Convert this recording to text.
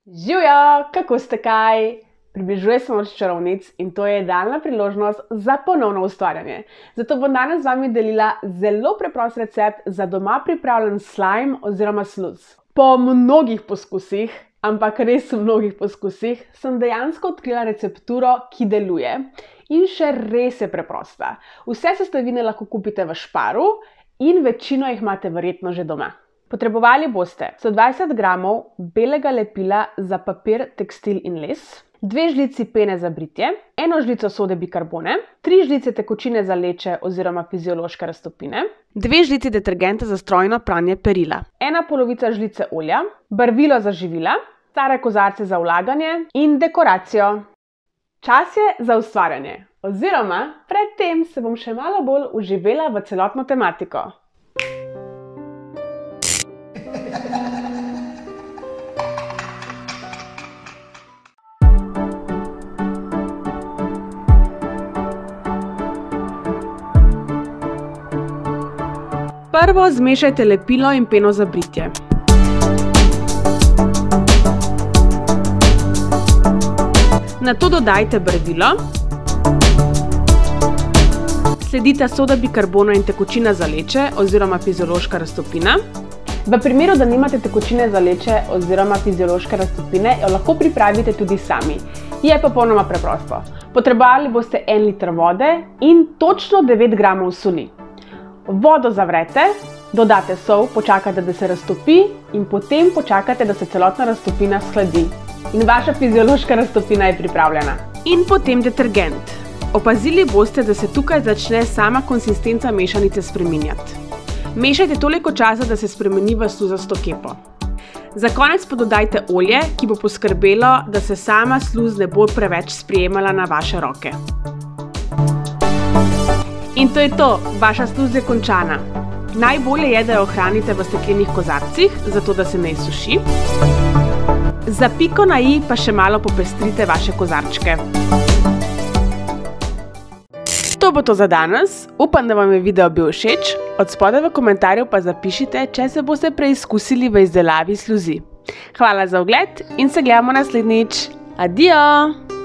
Živjo, kako ste kaj? Približuje se noč čarovnic in to je idealna priložnost za ponovno ustvarjanje. Zato bom danes z vami delila zelo preprost recept za doma pripravljen slime oziroma sluz. Po mnogih poskusih, ampak res mnogih poskusih, sem dejansko odkrila recepturo, ki deluje in še res je preprosta. Vse sestavine lahko kupite v Sparu in večino jih imate verjetno že doma. Potrebovali boste 120 gramov belega lepila za papir, tekstil in les, 2 žlici pene za britje, 1 žlico sode bikarbone, 3 žlice tekočine za leče oziroma fiziološke raztopine, 2 žlici detergenta za strojno pranje perila, 1 polovica žlice olja, barvilo za živila, stare kozarce za vlaganje in dekoracijo. Čas je za ustvarjanje, oziroma predtem se bom še malo bolj vživela v celotno tematiko. Prvo zmešajte lepilo in peno za britje. Nato dodajte barvilo. Sledita soda bikarbona in tekočina za leče oziroma fiziološka raztopina. V primeru, da nimate tekočine za leče oziroma fiziološke raztopine, jo lahko pripravite tudi sami. Je popolnoma preprosto. Potrebovali boste 1 liter vode in točno 9 gramov soli. Vodo zavrete, dodate sol, počakate, da se raztopi in potem počakate, da se celotna raztopina shladi. In vaša fiziološka raztopina je pripravljena. In potem detergent. Opazili boste, da se tukaj začne sama konsistenca mešanice spreminjati. Mešajte toliko časa, da se spremeni v sluzasto kepo. Za konec pa dodajte olje, ki bo poskrbelo, da se sama sluz ne bo preveč sprijemala na vaše roke. In to je to, vaša sluz je končana. Najbolje je, da jo ohranite v steklenih kozarcih, zato da se ne izsuši. Za piko na i pa še malo popestrite vaše kozarčke. To bo to za danes. Upam, da vam je video bil všeč. Od spodaj v komentarju pa zapišite, če se boste preizkusili v izdelavi sluzi. Hvala za ogled in se gledamo naslednjič. Adijo!